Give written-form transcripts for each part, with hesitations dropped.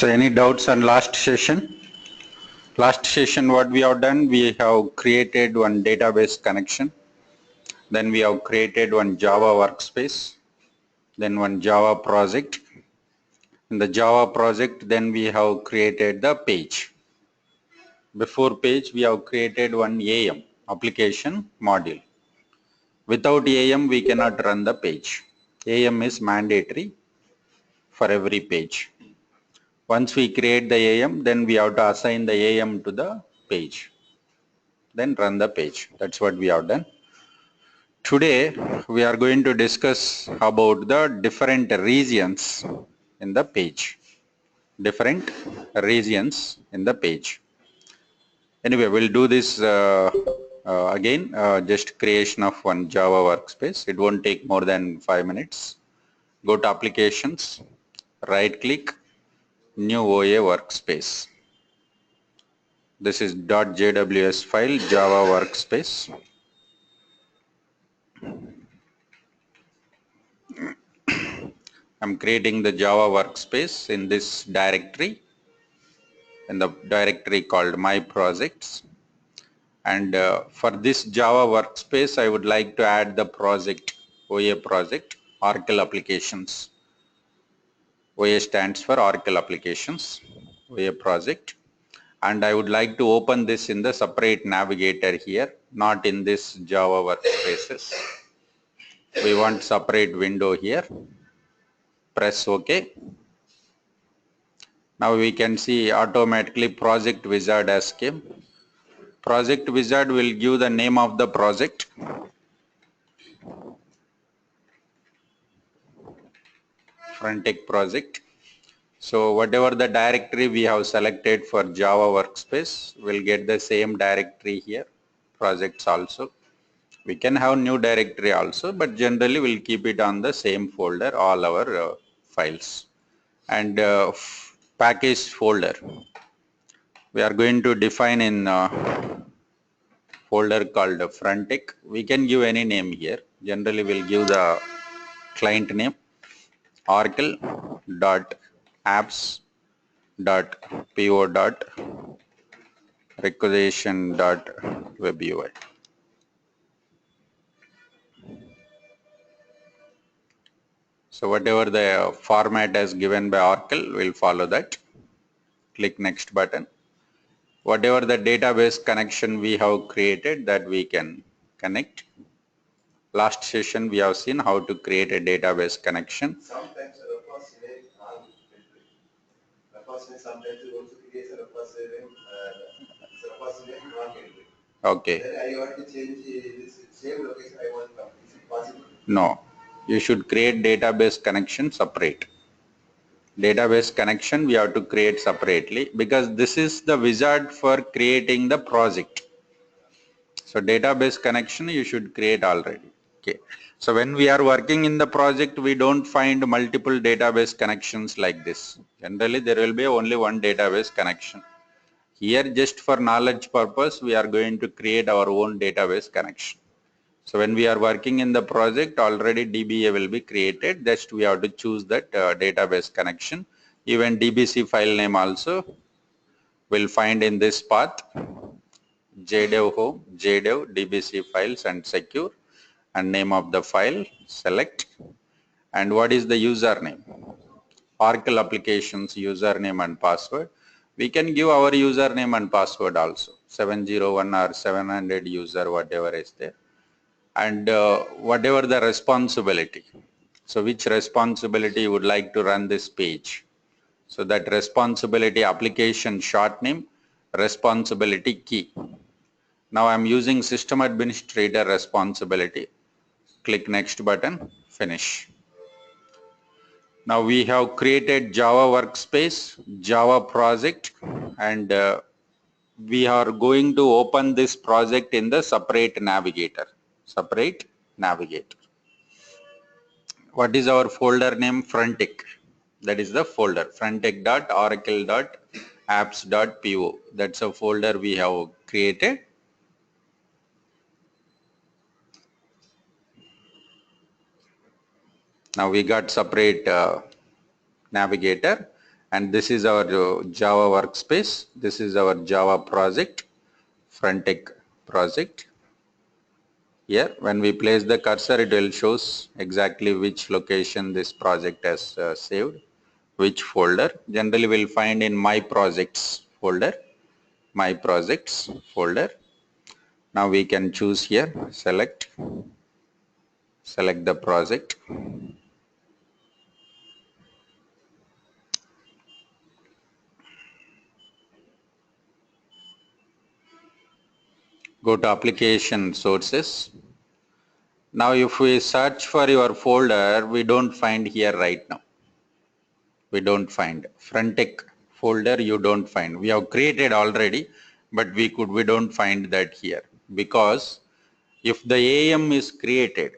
So any doubts on last session? Last session what we have done, we have created one database connection. Then we have created one Java workspace. Then one Java project. In the Java project, then we have created the page. Before page, we have created one AM, application module. Without AM, we cannot run the page. AM is mandatory for every page. Once we create the AM, then we have to assign the AM to the page. Then run the page. That's what we have done. Today, we are going to discuss about the different regions in the page. Different regions in the page. Anyway, we'll do this again, just creation of one Java workspace. It won't take more than 5 minutes. Go to applications, right click, new OA workspace. This is .jws file, Java workspace. I'm creating the Java workspace in this directory, in the directory called my projects. And for this Java workspace, I would like to add the project, OA project, Oracle applications. OA stands for Oracle applications, OA project. And I would like to open this in the separate navigator here, not in this Java workspaces. We want separate window here. Press OK. Now we can see automatically project wizard has came. Project wizard will give the name of the project. Frontech project. So whatever the directory we have selected for Java workspace, will get the same directory here. Projects also. We can have new directory also, but generally we'll keep it on the same folder, all our files. And package folder. We are going to define in folder called Frontech. We can give any name here. Generally we'll give the client name oracle.apps.po.requisition.webui. So whatever the format as given by Oracle, we'll follow that. Click next button. Whatever the database connection we have created, that we can connect. Last session we have seen how to create a database connection. Sometimes sometimes it also creates a Okay. Then I want to change this same location I want to come. Is it possible? No. You should create database connection separate. Database connection we have to create separately because this is the wizard for creating the project. So database connection you should create already. Okay. So when we are working in the project, we don't find multiple database connections like this. Generally there will be only one database connection. Here just for knowledge purpose, we are going to create our own database connection. So when we are working in the project, already DBA will be created. Just we have to choose that database connection. Even DBC file name also will find in this path. JDev home, JDev, DBC files and secure, and name of the file, select. And what is the username? Oracle applications username and password. We can give our username and password also. 701 or 700 user, whatever is there. And whatever the responsibility. So which responsibility you would like to run this page? So that responsibility application short name, responsibility key. Now I'm using system administrator responsibility. Click next button, finish. Now we have created Java workspace, Java project, and we are going to open this project in the separate navigator. Separate navigator. What is our folder name? Frontech. That is the folder, frontech.oracle.apps.po. That's a folder we have created. Now we got separate navigator, And this is our Java workspace. This is our Java project, front-end project. Here, when we place the cursor, it will shows exactly which location this project has saved, which folder. Generally, we'll find in My Projects folder, My Projects folder. Now we can choose here, select the project. Go to Application Sources. Now if we search for your folder, we don't find here right now. We don't find Frontech folder, you don't find. We have created already, but we don't find that here, because if the AM is created,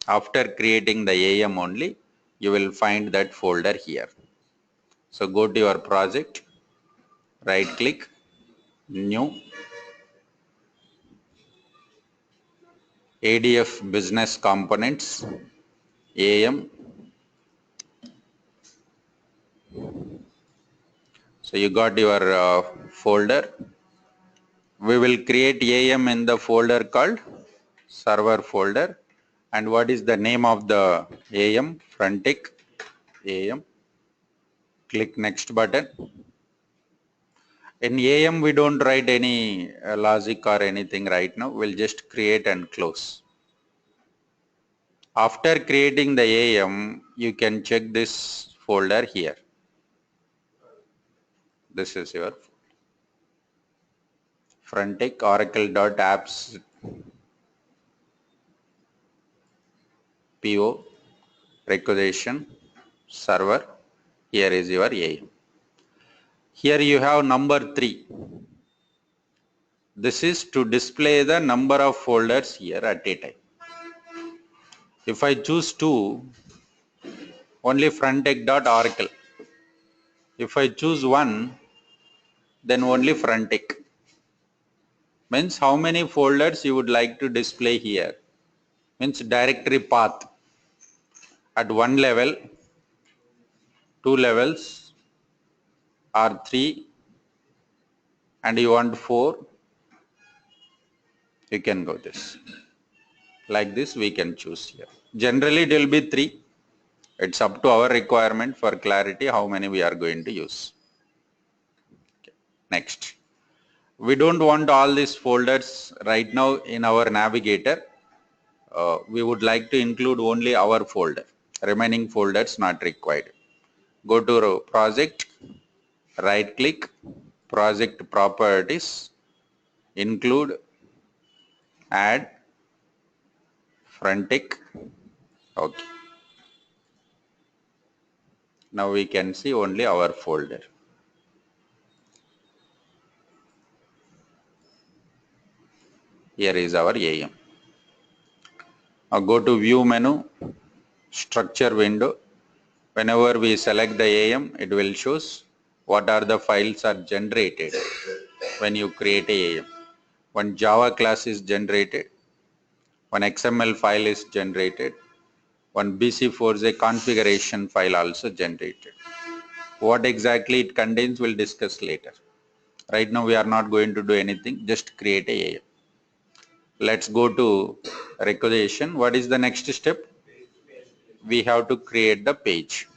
after creating the AM only, you will find that folder here. So go to your project, right click, new, ADF business components, AM. So you got your folder. We will create AM in the folder called server folder. And what is the name of the AM? Frontech AM. Click next button. In AM, we don't write any logic or anything right now. We'll just create and close. After creating the AM, you can check this folder here. This is your Frontech Oracle.apps PO requisition server. Here is your AM. Here you have number 3. This is to display the number of folders here at a time. If I choose 2, only frontech.oracle. If I choose 1, then only frontech. Means how many folders you would like to display here. Means directory path at 1 level, 2 levels, or 3, and you want 4, you can go this. Like this we can choose here. Generally it will be 3. It's up to our requirement for clarity how many we are going to use. Okay. Next. We don't want all these folders right now in our navigator. We would like to include only our folder. Remaining folders not required. Go to project, right click, project properties, include, add, frontech. Okay. Now we can see only our folder. Here is our AM. Now go to view menu, structure window. Whenever we select the AM, it will shows what are the files are generated when you create a AM. One Java class is generated, one XML file is generated, one BC4J configuration file also generated. What exactly it contains we'll discuss later. Right now we are not going to do anything, just create a AM. Let's go to requisition. What is the next step? We have to create the page.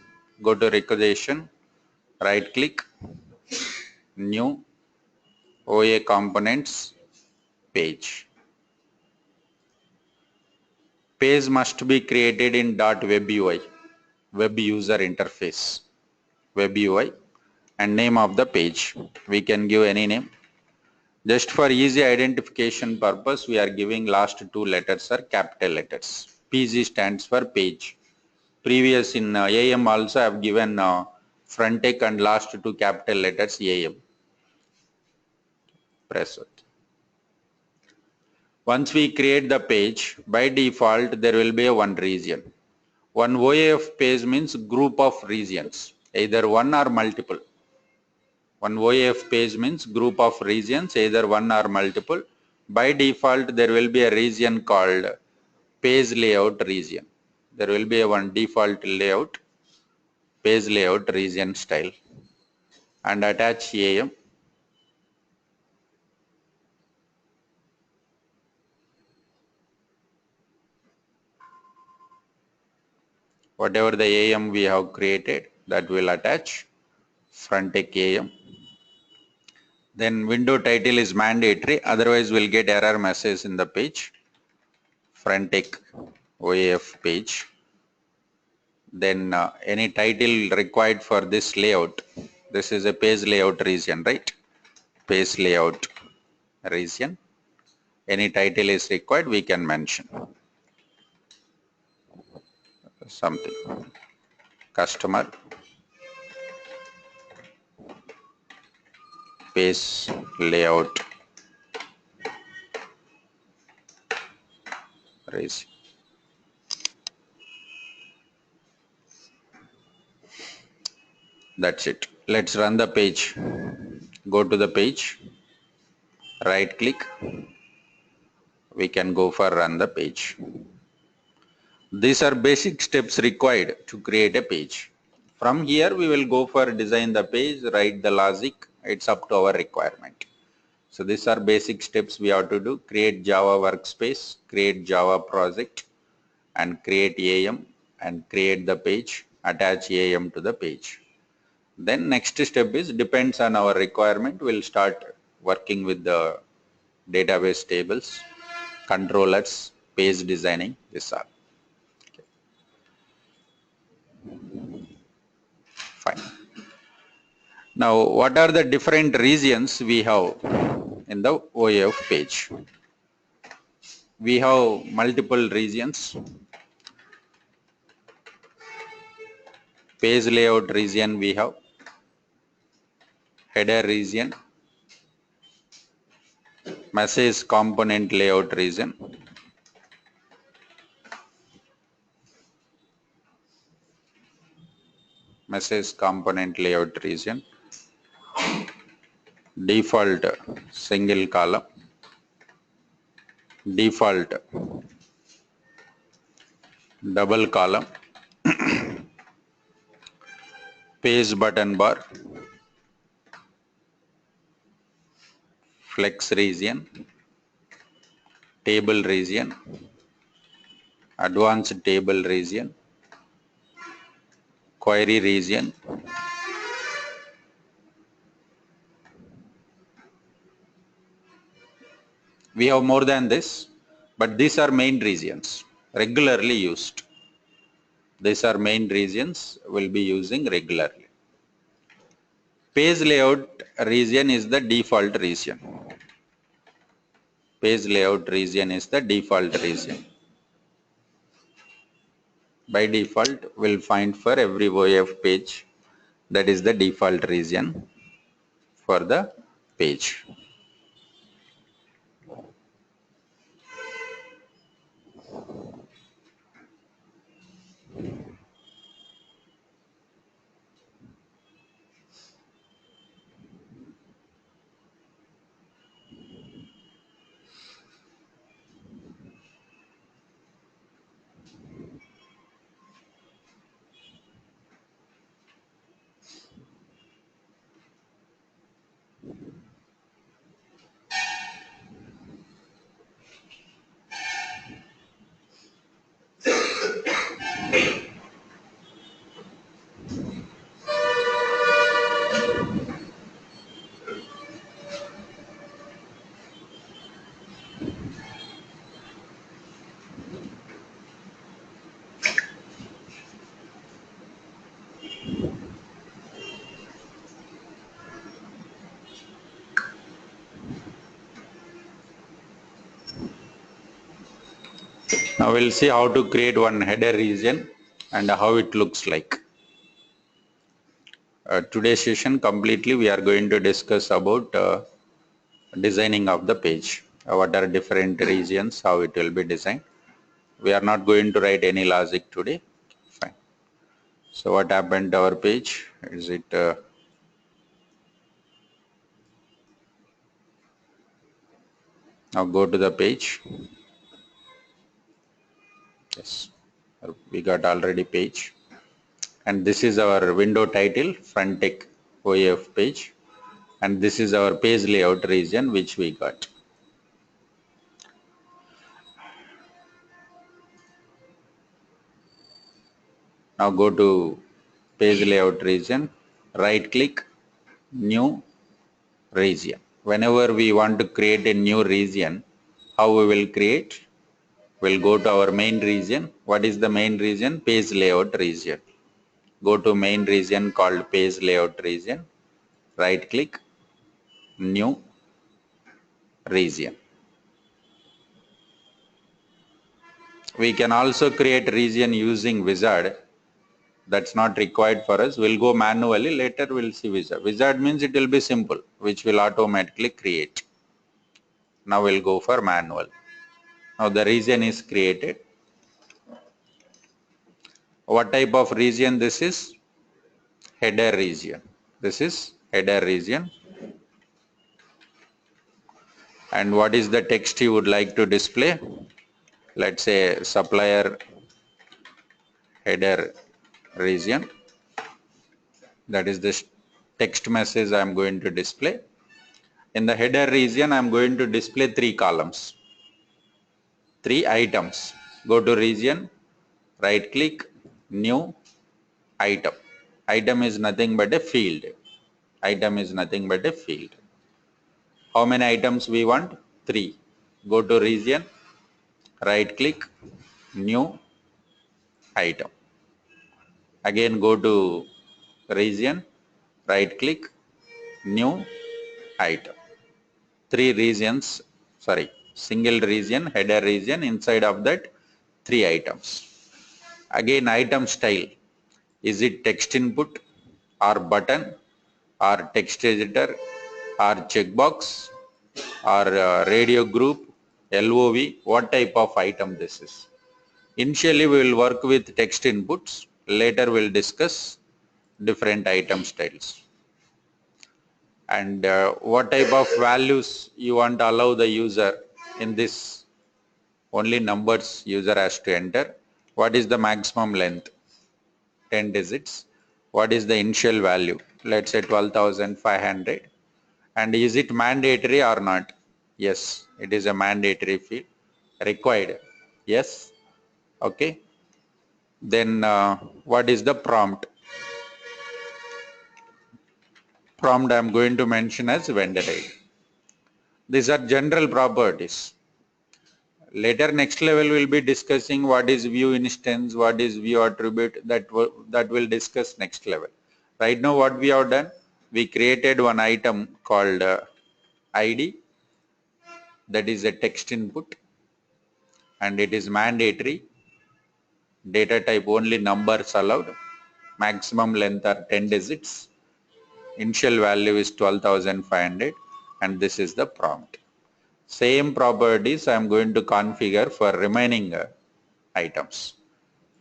Go to requisition, right click, new, OA components, page. Page must be created in .webui, web user interface, webui, and name of the page. We can give any name. Just for easy identification purpose, we are giving last 2 letters are capital letters. PG stands for page. Previous in AM also I have given frontech and last 2 capital letters AM. Press it. Once we create the page, by default there will be one region. One OAF page means group of regions, either one or multiple. One OAF page means group of regions, either one or multiple. By default, there will be a region called page layout region. There will be a one default layout, page layout region style. and attach AM. Whatever the AM we have created, that will attach front deck AM. Then window title is mandatory, otherwise we'll get error message in the page. Front deck OAF page. Then any title required for this layout. This is a page layout region, right? Page layout region. Any title is required, we can mention something. Customer, page layout region. That's it. Let's run the page. Go to the page, right click. We can go for run the page. These are basic steps required to create a page. From here we will go for design the page, write the logic. It's up to our requirement. So these are basic steps we have to do. Create Java workspace, create Java project, and create AM and create the page, attach AM to the page. Then next step is depends on our requirement. We'll start working with the database tables, controllers, page designing, this all. Okay. Fine. Now, what are the different regions we have in the OAF page? We have multiple regions. Page layout region we have, header region, message component layout region, message component layout region, default single column, default double column, page button bar, flex region, table region, advanced table region, query region. We have more than this, but these are main regions regularly used. These are main regions we'll be using regularly. Page layout region is the default region. Page layout region is the default region. By default, we'll find for every OAF page that is the default region for the page. Now we'll see how to create one header region and how it looks like. Today's session completely we are going to discuss about designing of the page. What are different regions, how it will be designed. We are not going to write any logic today. Fine. So what happened to our page? Is it now go to the page. Yes, we got already page. And this is our window title, front deck OAF page, and this is our page layout region which we got. Now go to page layout region, right click, new region. Whenever we want to create a new region, how we will create? We'll go to our main region. What is the main region? Page layout region. Go to main region called page layout region, right click, new region. We can also create region using wizard. That's not required for us. We'll go manually. Later we'll see wizard. Wizard means it will be simple, which will automatically create. Now we'll go for manual. Now the region is created. What type of region this is? Header region. This is header region. And what is the text you would like to display? Let's say supplier header region. That is the text message I am going to display. In the header region, I am going to display 3 columns, 3 items. Go to region, right click, new item. Item is nothing but a field. Item is nothing but a field. How many items we want? 3. Go to region, right click, new item. Again go to region, right click, new item. 3 regions, sorry, single region, header region, inside of that 3 items. Again item style, is it text input or button or text editor or checkbox or radio group, LOV, what type of item this is. Initially we will work with text inputs, later we will discuss different item styles. And what type of values you want to allow the user in this. Only numbers user has to enter. What is the maximum length? 10 digits. What is the initial value? Let's say 12,500. And is it mandatory or not? Yes, it is a mandatory field. Required. Yes. Okay. Then what is the prompt? Prompt I am going to mention as vendor ID. These are general properties. Later next level we'll be discussing what is view instance, what is view attribute, that will discuss next level. Right now what we have done, we created one item called ID, that is a text input, and it is mandatory. Data type only numbers allowed, maximum length are 10 digits, initial value is 12,500, and this is the prompt. Same properties I am going to configure for remaining items.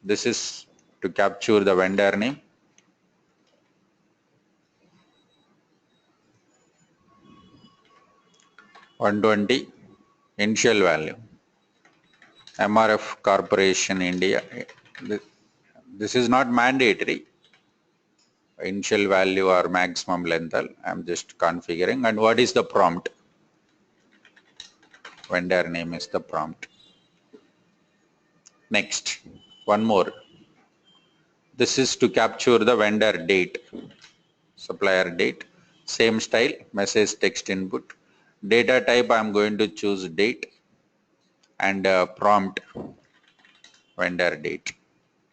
This is to capture the vendor name. $120 initial value. MRF Corporation India. This is not mandatory. Initial value or maximum length. I'm just configuring. And what is the prompt? Vendor name is the prompt. Next, one more. This is to capture the vendor date, supplier date. Same style, message text input. Data type I'm going to choose date, and prompt vendor date.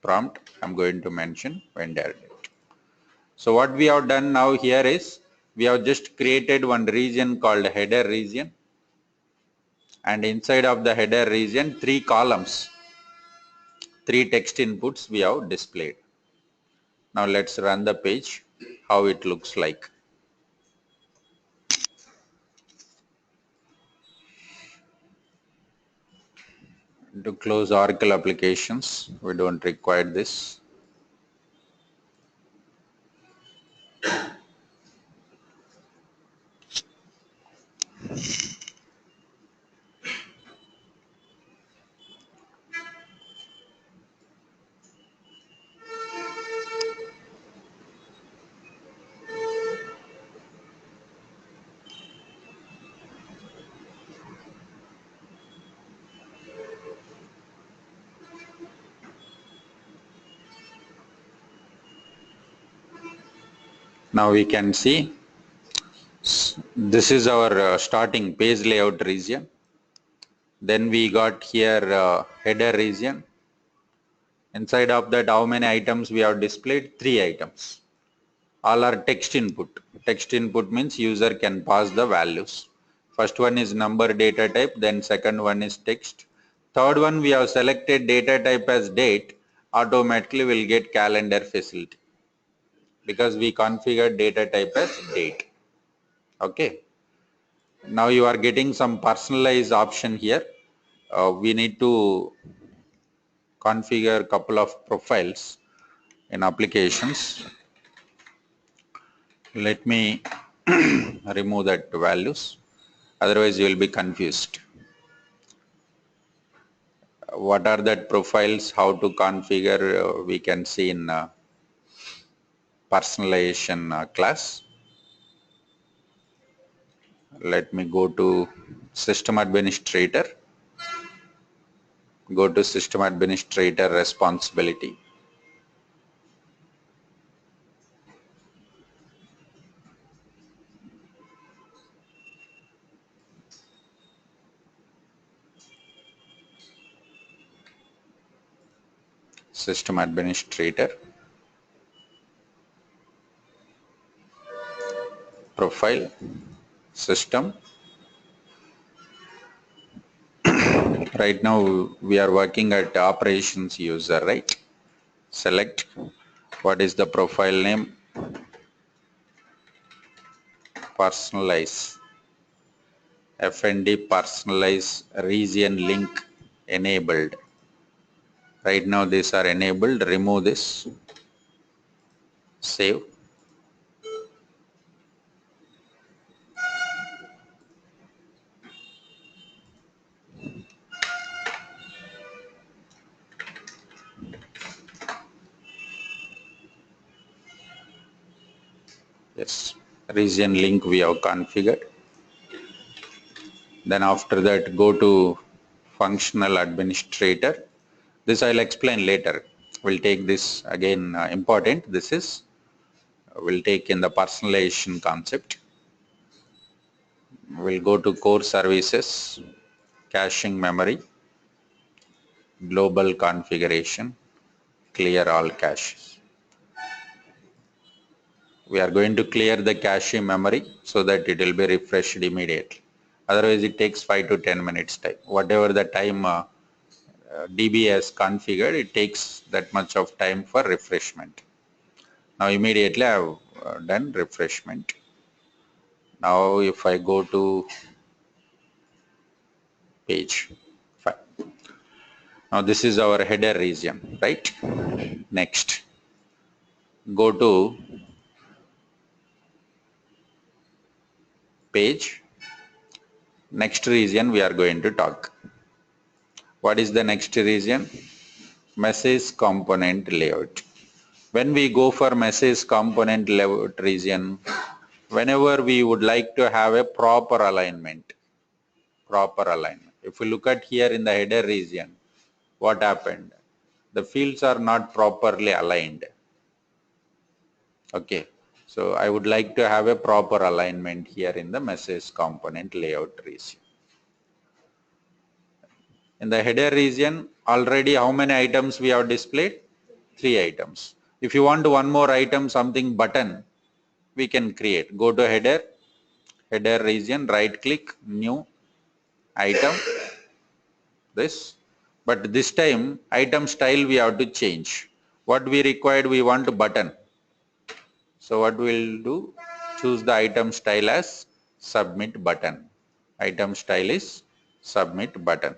Prompt I'm going to mention vendor date. So what we have done now here is we have just created one region called header region, and inside of the header region 3 columns, 3 text inputs we have displayed. Now let's run the page, how it looks like. To close Oracle applications, we don't require this. Now we can see this is our starting page layout region. Then we got here header region. Inside of that, how many items we have displayed? 3 items. All are text input. Text input means user can pass the values. First one is number data type, then second one is text. Third one we have selected data type as date, automatically will get calendar facility because we configured data type as date. Okay. Now you are getting some personalized option here. We need to configure a couple of profiles in applications. Let me remove that values, otherwise you will be confused. What are that profiles, how to configure, we can see in personalization class. Let me go to system administrator, go to system administrator responsibility. System administrator, profile, system. Right now we are working at operations user, right? Select what is the profile name, personalize, FND personalize, region link enabled. Right now these are enabled, remove this, save. Yes, region link we have configured. Then after that go to functional administrator. This I'll explain later. We'll take this again important. This is we'll take in the personalization concept. We'll go to core services, caching memory, global configuration, clear all caches. We are going to clear the cache memory so that it will be refreshed immediately. Otherwise it takes 5 to 10 minutes time. Whatever the time DB has configured, it takes that much of time for refreshment. Now immediately I have done refreshment. Now if I go to page 5. Now this is our header region, right? Next, go to page. Next region we are going to talk. What is the next region? Message component layout. When we go for message component layout region, whenever we would like to have a proper alignment. If we look at here in the header region, what happened? The fields are not properly aligned. Okay, so I would like to have a proper alignment here in the message component layout region. In the header region, already how many items we have displayed? 3 items. If you want one more item, something button, we can create. Go to header region, right click, new item, this. But this time, item style we have to change. What we required, we want a button. So what we'll do, choose the item style as submit button. Item style is submit button.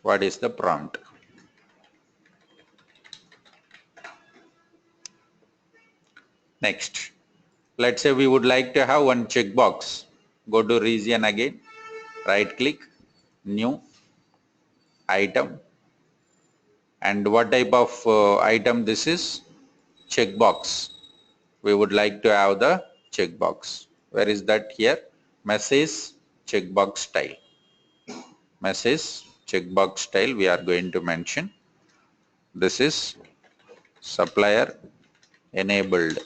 What is the prompt? Next, let's say we would like to have one checkbox. Go to region again, right click, new item. And what type of item this is? Checkbox. We would like to have the checkbox. Where is that here? Message checkbox style. Message checkbox style we are going to mention. This is supplier enabled.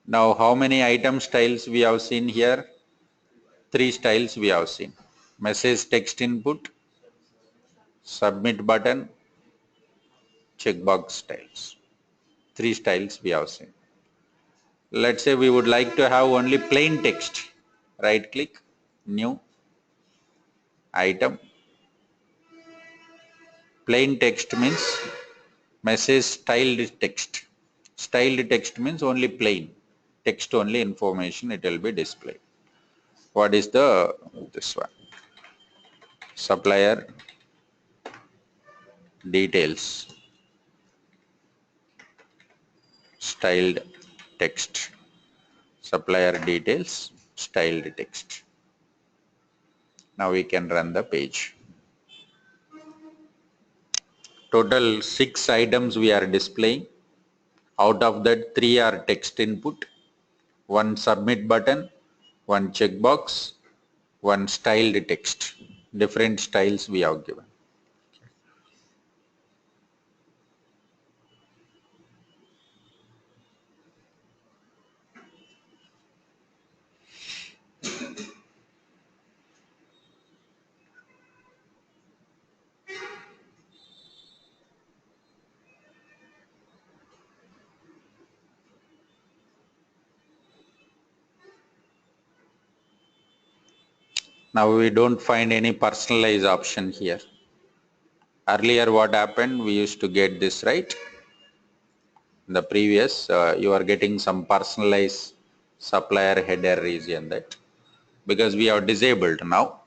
Now how many item styles we have seen here? 3 styles we have seen. Message text input, submit button, checkbox styles. 3 styles we have seen. Let's say we would like to have only plain text. Right click, new, item. Plain text means message styled text. Styled text means only plain text, only information it will be displayed. What is this one? Supplier details, styled text. Supplier details, styled text. Now we can run the page. Total 6 items we are displaying. Out of that, 3 are text input, 1 submit button, 1 checkbox, 1 styled text. Different styles we have given. Now we don't find any personalize option here. Earlier what happened, we used to get this, right? In the previous, you are getting some personalized supplier header region, that because we are disabled now,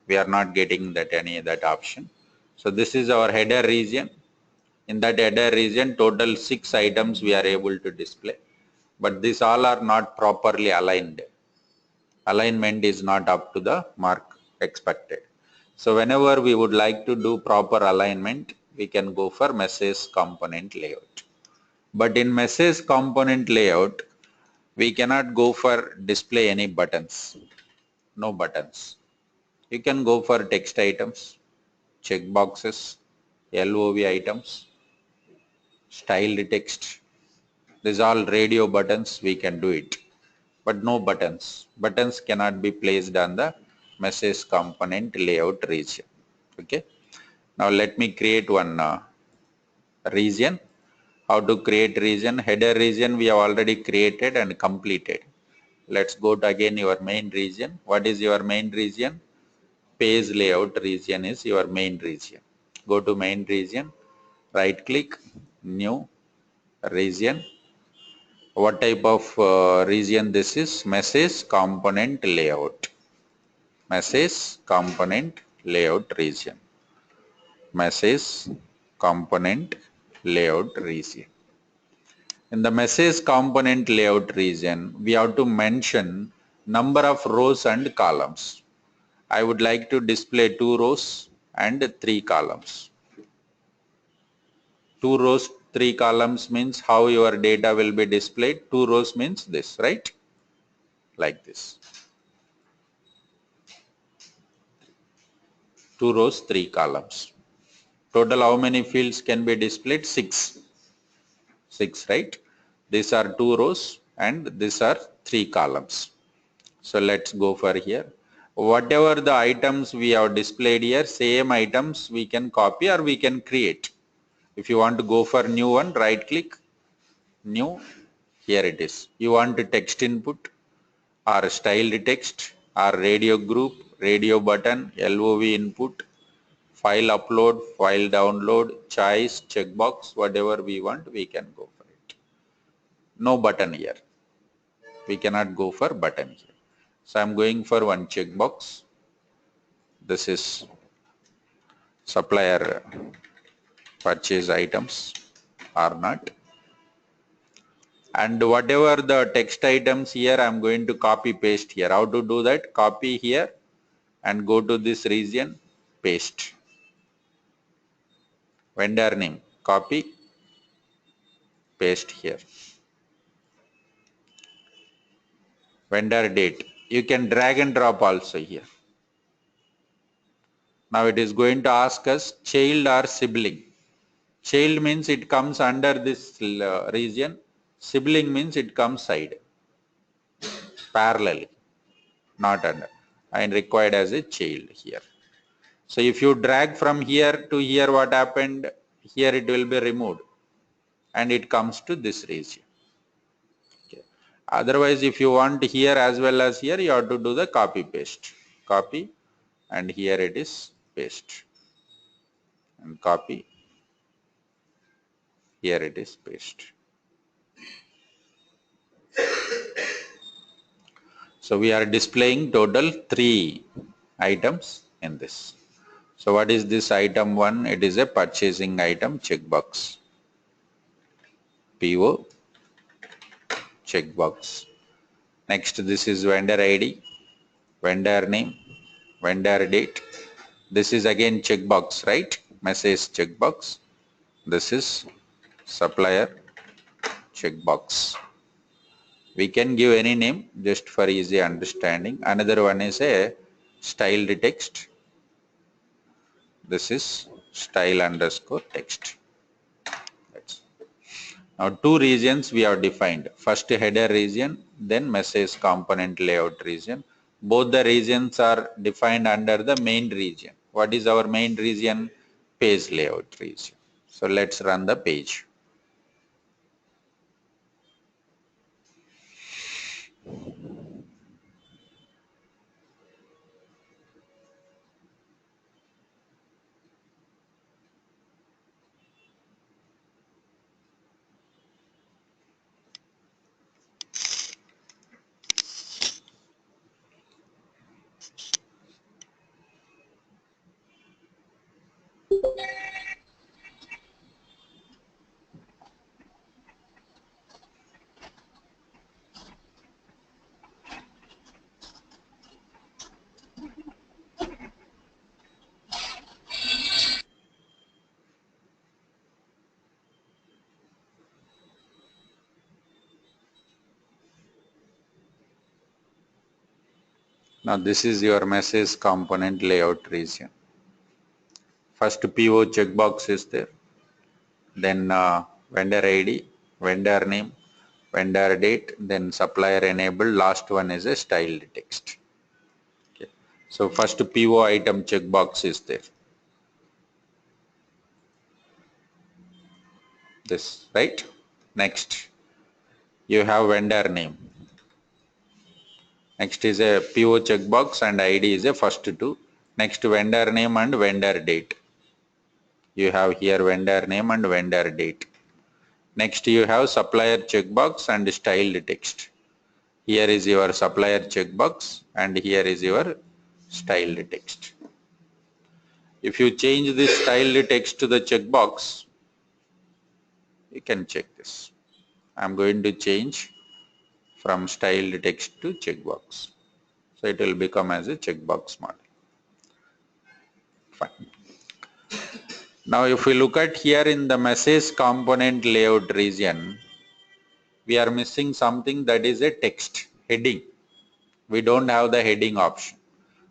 we are not getting that that option. So this is our header region. In that header region, total 6 items we are able to display, but these all are not properly aligned. Alignment is not up to the mark expected. So whenever we would like to do proper alignment, we can go for message component layout. But in message component layout, we cannot go for display any buttons. No buttons. You can go for text items, checkboxes, LOV items, styled text. These all radio buttons, we can do it. But no buttons. Buttons cannot be placed on the message component layout region. Okay. Now let me create one region. How to create region? Header region we have already created and completed. Let's go to again your main region. What is your main region? Page layout region is your main region. Go to main region, right click, new region. What type of region this is? Message component layout. Message component layout region. Message component layout region. In the message component layout region, we have to mention number of rows and columns. I would like to display 2 rows and 3 columns. 2 rows, 3 columns means how your data will be displayed. 2 rows means this, right? Like this. 2 rows, 3 columns. Total how many fields can be displayed? 6. 6, right? These are 2 rows and these are 3 columns. So let's go for here. Whatever the items we have displayed here, same items we can copy or we can create. If you want to go for new one, right click, new, here it is. You want to text input or styled text or radio group, radio button, LOV input, file upload, file download, choice, checkbox, whatever we want, we can go for it. No button here. We cannot go for button here. So I'm going for one checkbox. This is supplier purchase items or not. And whatever the text items here, I'm going to copy paste here. How to do that? Copy here and go to this region, paste. Vendor name, copy, paste here. Vendor date, you can drag and drop also here. Now it is going to ask us child or sibling. Child means it comes under this region. Sibling means it comes side, parallelly, not under. And required as a child here. So if you drag from here to here, what happened? Here it will be removed and it comes to this region. Okay. Otherwise, if you want here as well as here, you have to do the copy paste. Copy, and here it is paste. And copy, here it is paste. So we are displaying total 3 items in this. So what is this item 1? It is a purchasing item checkbox. PO checkbox. Next, this is vendor ID, vendor name, vendor date. This is again checkbox, right? Message checkbox. This is supplier checkbox. We can give any name just for easy understanding. Another one is a styled text. This is style underscore text. Now 2 regions we have defined. First header region, then message component layout region. Both the regions are defined under the main region. What is our main region? Page layout region. So let's run the page. Now this is your message component layout region. First PO checkbox is there. Then vendor ID, vendor name, vendor date, then supplier enabled. Last one is a styled text. Okay. So first PO item checkbox is there. This, right? Next, you have vendor name. Next is a PO checkbox and ID is a first 2. Next vendor name and vendor date. You have here vendor name and vendor date. Next you have supplier checkbox and styled text. Here is your supplier checkbox and here is your styled text. If you change this styled text to the checkbox, you can check this. I'm going to change from styled text to checkbox. So it will become as a checkbox model. Fine. Now if we look at here in the message component layout region, we are missing something that is a text, heading. We don't have the heading option.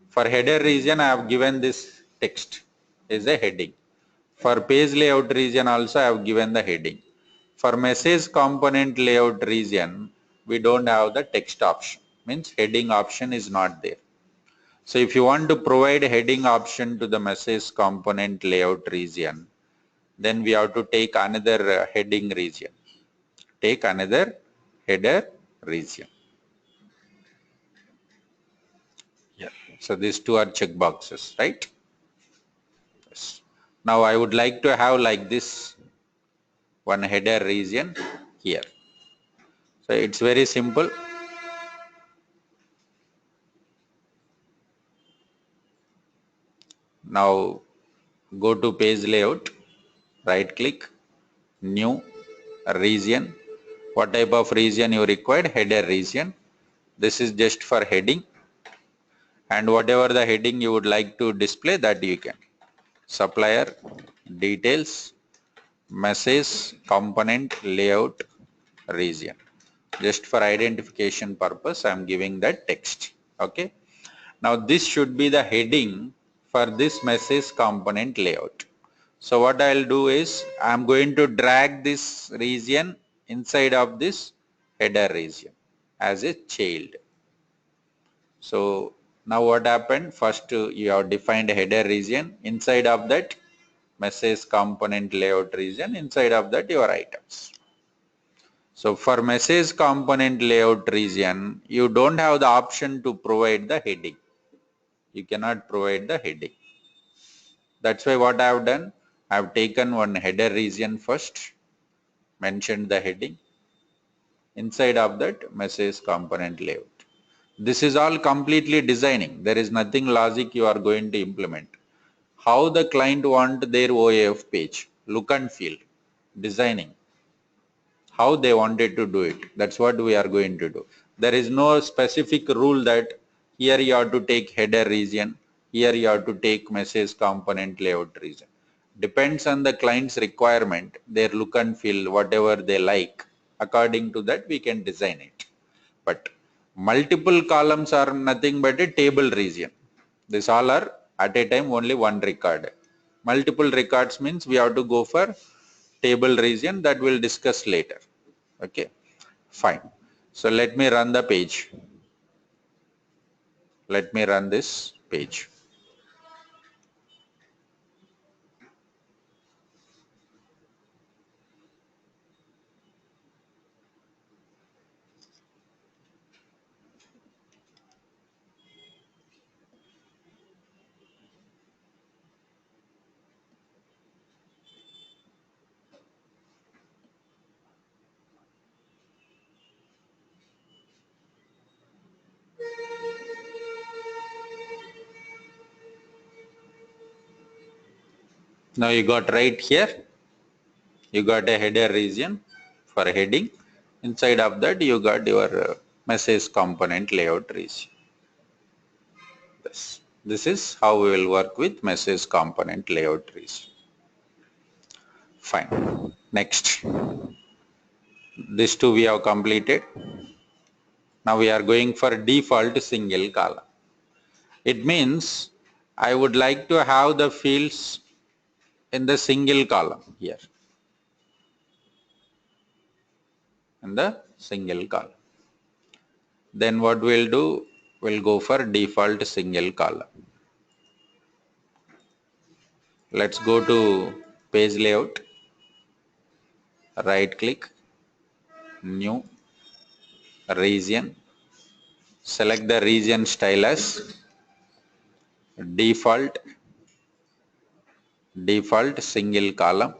For header region, I have given this text is a heading. For page layout region also I have given the heading. For message component layout region, we don't have the text option. Means heading option is not there. So if you want to provide heading option to the message component layout region, then we have to take another heading region. Take another header region. Yeah. So these 2 are check boxes, right? Yes. Now I would like to have like this one header region here. So it's very simple. Now go to page layout, right click, new region. What type of region you required? Header region. This is just for heading, and whatever the heading you would like to display, that you can. Supplier details, message component layout region. Just for identification purpose, I am giving that text. Okay. Now this should be the heading for this message component layout. So what I'll do is I'm going to drag this region inside of this header region as a child. So now what happened? First you have defined a header region, inside of that message component layout region, inside of that your items. So for message component layout region, you don't have the option to provide the heading. You cannot provide the heading. That's why what I have done, I have taken one header region first, mentioned the heading, inside of that message component layout. This is all completely designing. There is nothing logic you are going to implement. How the client want their OAF page, look and feel, designing. How they wanted to do it. That's what we are going to do. There is no specific rule that here you have to take header region, here you have to take message component layout region. Depends on the client's requirement, their look and feel, whatever they like. According to that, we can design it. But multiple columns are nothing but a table region. This all are at a time only one record. Multiple records means we have to go for table region, that we'll discuss later. Okay, fine. So let me run the page. Let me run this page. Now you got right here, you got a header region for heading. Inside of that you got your message component layout region. This is how we will work with message component layout region. Fine. Next. These two we have completed. Now we are going for default single column. It means I would like to have the fields in the single column here. In the single column. Then what we'll do, we'll go for default single column. Let's go to page layout, right click, new, region, select the region style as default, default single column,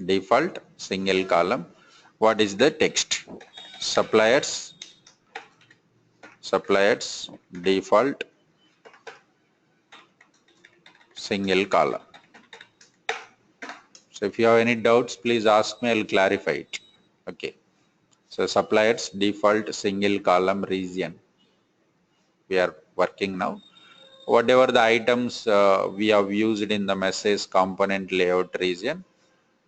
default single column. What is the text? Suppliers, suppliers, default single column. So if you have any doubts, please ask me, I'll clarify it. Okay. So suppliers default single column region. We are working now. Whatever the items we have used in the message component layout region,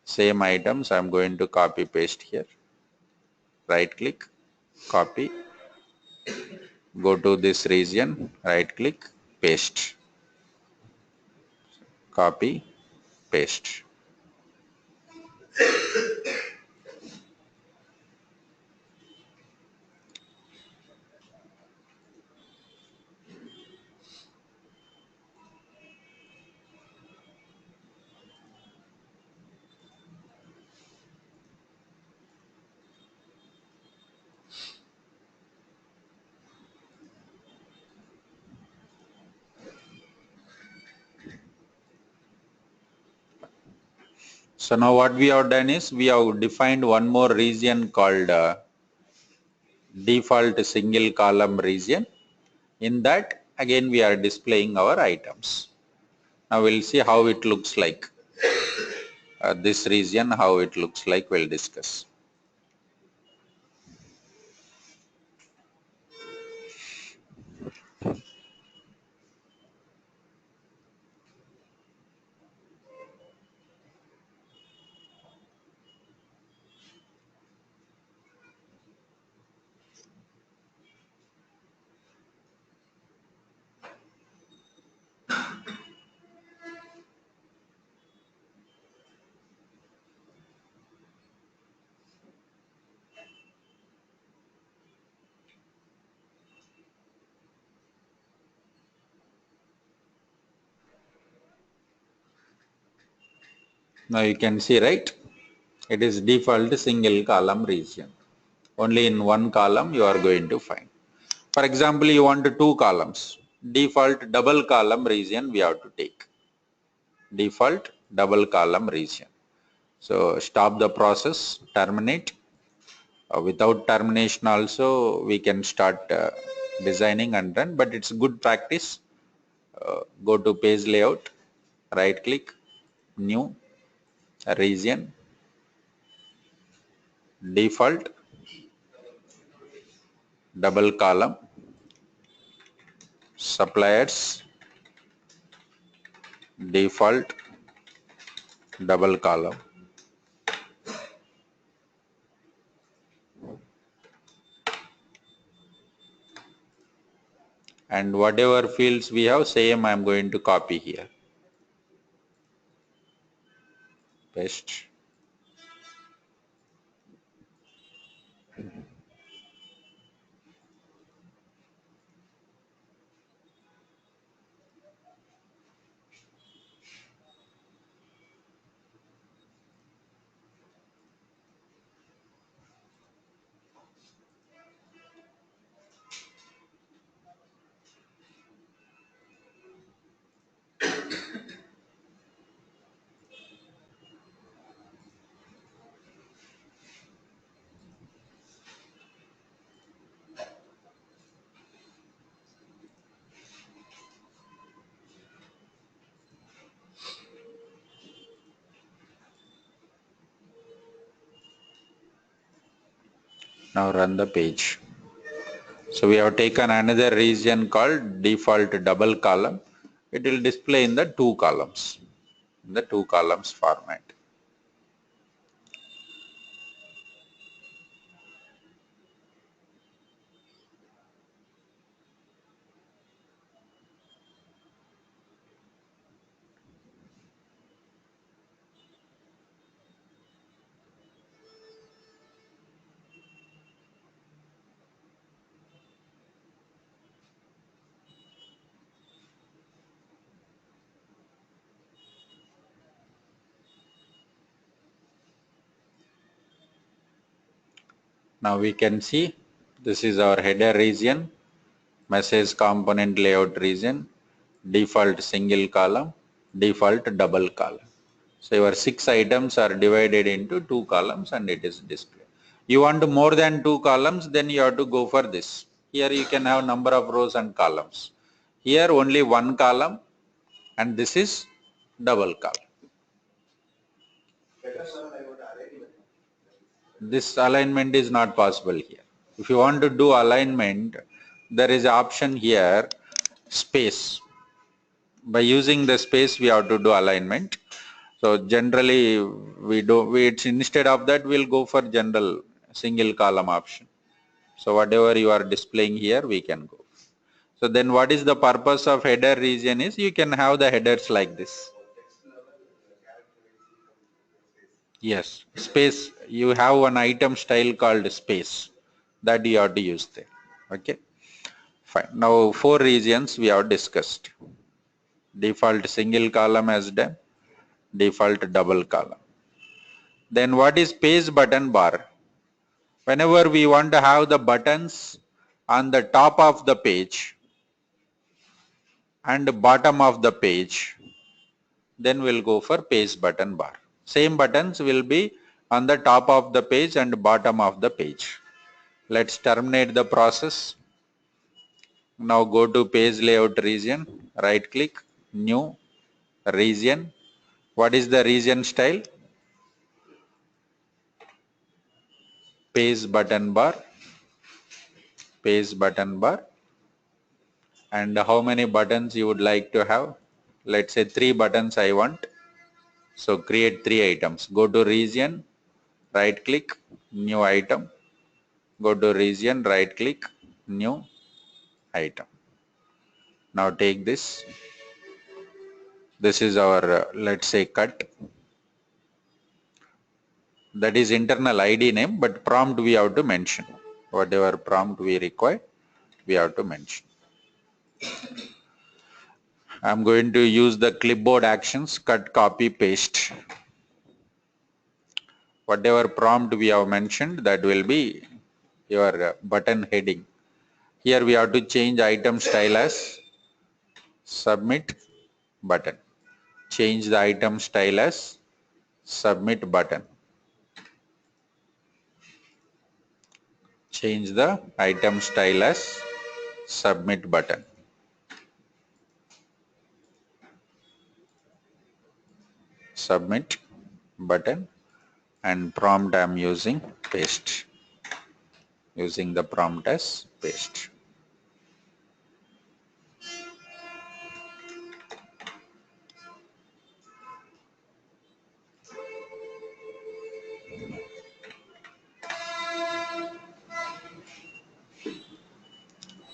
same items I'm going to copy paste here. Right click, copy, go to this region, right click, paste, copy, paste. So now what we have done is we have defined one more region called default single column region. In that again we are displaying our items. Now we'll see how it looks like. This region, how it looks like, we'll discuss. Now you can see, right? It is default single column region. Only in one column you are going to find. For example, you want two columns. Default double column region we have to take. Default double column region. So stop the process, terminate. Without termination also we can start designing and run, but it's good practice. Go to page layout, right click, new, region, default, double column, suppliers, default, double column. And whatever fields we have, same I am going to copy here. Paste. Now run the page. So we have taken another region called default double column. It will display in the two columns, in the two columns format. Now we can see this is our header region, message component layout region, default single column, default double column. So your 6 items are divided into 2 columns and it is displayed. You want more than 2 columns, then you have to go for this. Here you can have number of rows and columns. Here only one column and this is double column. This alignment is not possible here. If you want to do alignment, there is an option here, space. By using the space we have to do alignment. So generally it's instead of that we'll go for general single column option. So whatever you are displaying here we can go. So then what is the purpose of header region is you can have the headers like this. Yes, space, you have one item style called space that you have to use there. Okay, fine. Now 4 regions we have discussed. Default single column as done, default double column. Then what is page button bar? Whenever we want to have the buttons on the top of the page and bottom of the page, then we'll go for page button bar. Same buttons will be on the top of the page and bottom of the page. Let's terminate the process. Now go to page layout region, right click, new, region. What is the region style? Page button bar, page button bar. And how many buttons you would like to have? Let's say 3 buttons I want. So create 3 items. Go to region, right click, new item. Go to region, right click, new item. Now take this. This is our, let's say, cut. That is internal ID name, but prompt we have to mention. Whatever prompt we require, we have to mention. I'm going to use the clipboard actions, cut, copy, paste. Whatever prompt we have mentioned, that will be your button heading. Here we have to change item style as submit button. Change the item style as submit button. Change the item style as submit button. Submit button, and prompt I am using paste. Using the prompt as paste.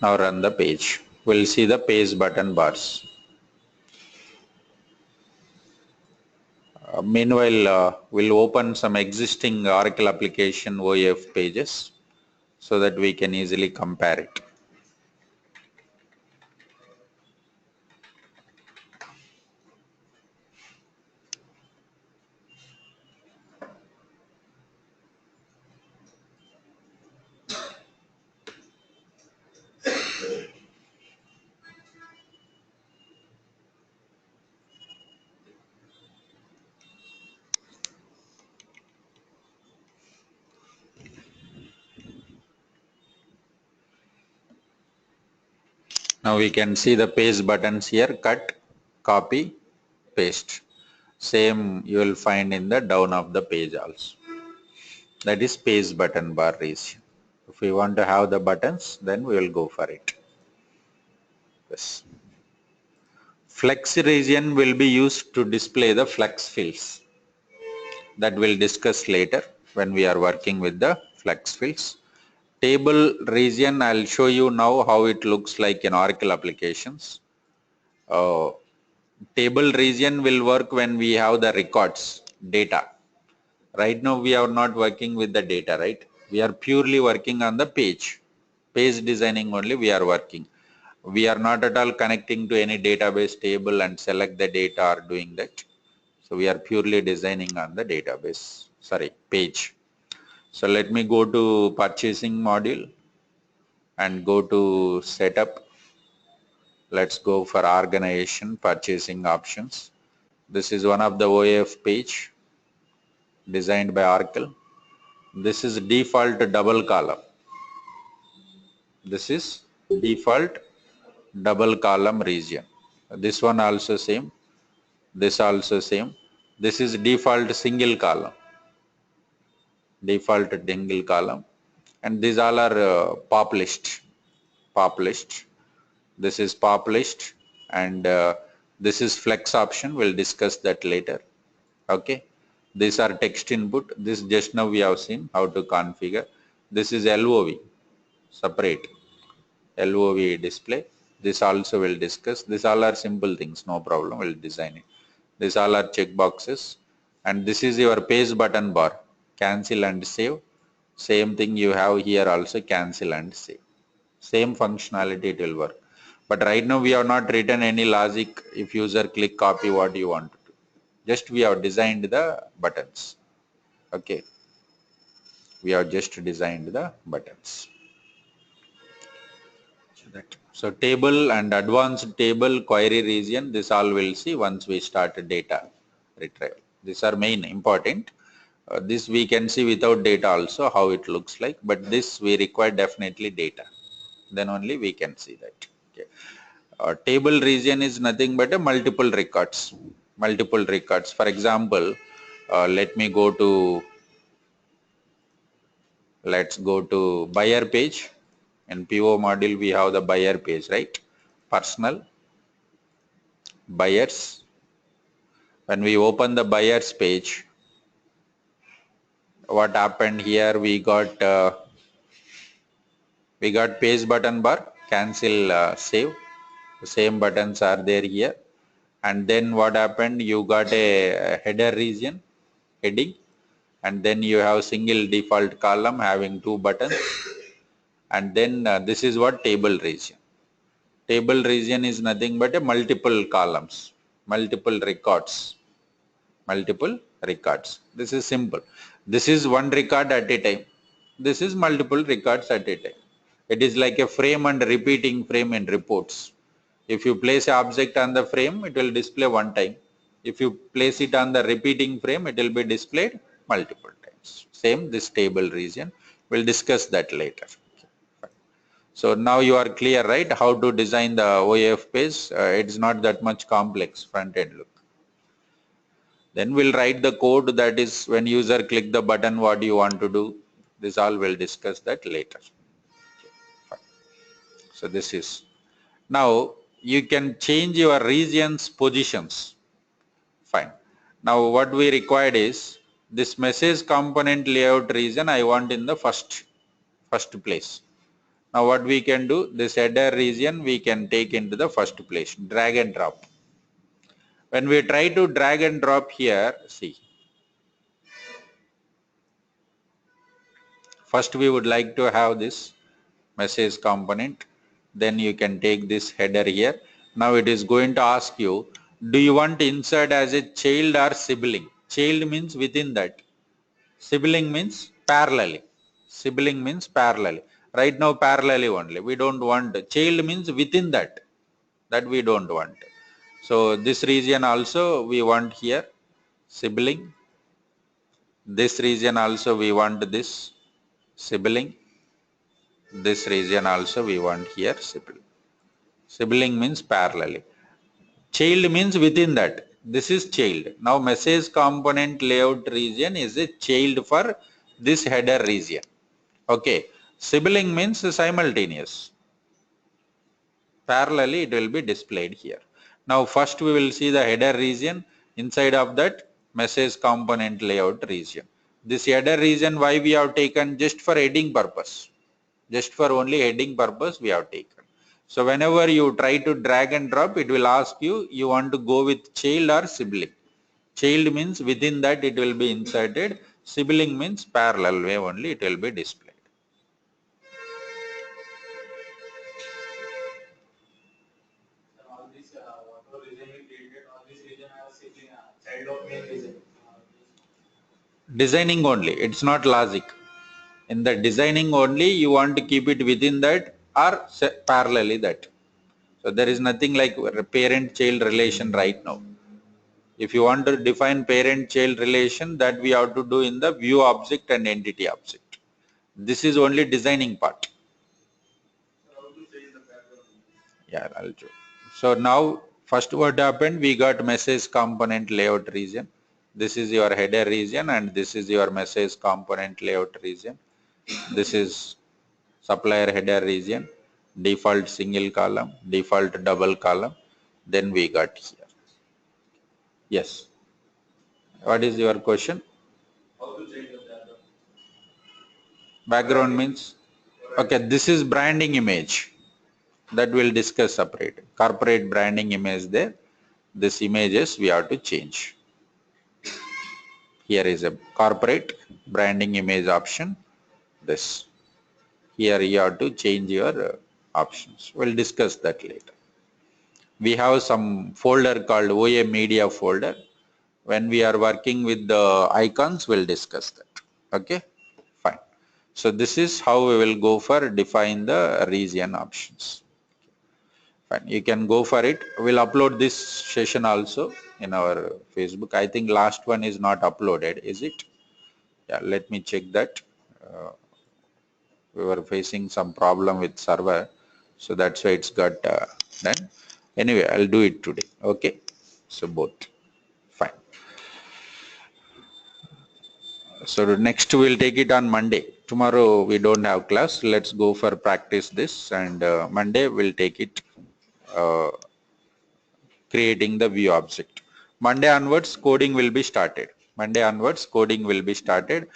Now run the page. We'll see the page button bars. Meanwhile, we'll open some existing Oracle application OAF pages so that we can easily compare it. Now we can see the paste buttons here: cut, copy, paste. Same you will find in the down of the page also. That is paste button bar region. If we want to have the buttons, then we will go for it. Yes. Flex region will be used to display the flex fields. That we'll discuss later when we are working with the flex fields. Table region, I'll show you now how it looks like in Oracle applications. Table region will work when we have the records, data. Right now we are not working with the data, right? We are purely working on the page. Page designing only we are working. We are not at all connecting to any database table and select the data or doing that. So we are purely designing on the database, page. So let me go to purchasing module and go to setup. Let's go for organization, purchasing options. This is one of the OAF page designed by Oracle. This is default double column. This is default double column region. This one also same. This also same. This is default single column. Default single column. And these all are pop list. Pop list. This is pop list, and this is flex option. We'll discuss that later. Okay. These are text input. This just now we have seen how to configure. This is LOV, separate LOV display. This also will discuss. These all are simple things, no problem. We'll design it. These all are check boxes, and this is your page button bar. Cancel and save. Same thing you have here also, cancel and save. Same functionality it will work. But right now we have not written any logic. If user click copy what you want to do. Just we have designed the buttons. Okay. We have just designed the buttons. So table and advanced table query region, this all we'll see once we start data retrieval. These are main important. This we can see without data also how it looks like, but this we require definitely data. Then only we can see that. Okay. Table region is nothing but a multiple records. Multiple records. For example, let's go to buyer page. In PO module we have the buyer page, right? Personal, buyers. When we open the buyers page, what happened here? We got page button bar, cancel, save. The same buttons are there here. And then what happened? You got a header region, heading, and then you have single default column having two buttons. And then this is what table region. Table region is nothing but a multiple columns, multiple records. Multiple records. This is simple. This is one record at a time. This is multiple records at a time. It is like a frame and repeating frame in reports. If you place an object on the frame, it will display one time. If you place it on the repeating frame, it will be displayed multiple times. Same this table region. We'll discuss that later. So now you are clear, right? How to design the OAF page. It's not that much complex front end look. Then we'll write the code, that is when user click the button, what you want to do. This all we'll discuss that later. Fine. So this is, now you can change your regions positions. Fine. Now what we required is this message component layout region I want in the first place. Now what we can do, this header region we can take into the first place, drag and drop. When we try to drag and drop here, see, first we would like to have this message component, then you can take this header here. Now it is going to ask you, do you want to insert as a child or sibling? Child means within that, sibling means parallelly. Sibling means parallelly. Right now parallelly only, we don't want. Child means within that we don't want. So this region also we want here sibling. This region also we want this sibling. This region also we want here sibling. Sibling means parallelly. Child means within that. This is child. Now message component layout region is a child for this header region. Okay. Sibling means simultaneous. Parallelly it will be displayed here. Now first we will see the header region, inside of that message component layout region. This header region why we have taken, just for heading purpose. Just for only heading purpose we have taken. So whenever you try to drag and drop, it will ask you, you want to go with child or sibling. Child means within that it will be inserted. Sibling means parallel way only it will be displayed. Designing only, it's not logic. In the designing only, you want to keep it within that or parallelly that. So there is nothing like parent-child relation right now. If you want to define parent-child relation, that we have to do in the view object and entity object. This is only designing part. Yeah, I'll show. So now first what happened, we got message component layout region. This is your header region and this is your message component layout region. This is supplier header region, default single column, default double column. Then we got here. Yes. What is your question? Background means, okay, this is branding image that we'll discuss separate. Corporate branding image there. This images we have to change. Here is a corporate branding image option. This. Here you have to change your options. We'll discuss that later. We have some folder called OA media folder. When we are working with the icons, we'll discuss that. Okay, fine. So this is how we will go for define the region options. Fine, you can go for it. We'll upload this session also in our Facebook. I think last one is not uploaded, is it? Yeah, let me check that. We were facing some problem with server, so that's why it's got done. Anyway, I'll do it today. Okay, so both. Fine. So next we'll take it on Monday. Tomorrow we don't have class. Let's go for practice this, and Monday we'll take it uh, creating the view object. Monday onwards coding will be started. Monday onwards coding will be started.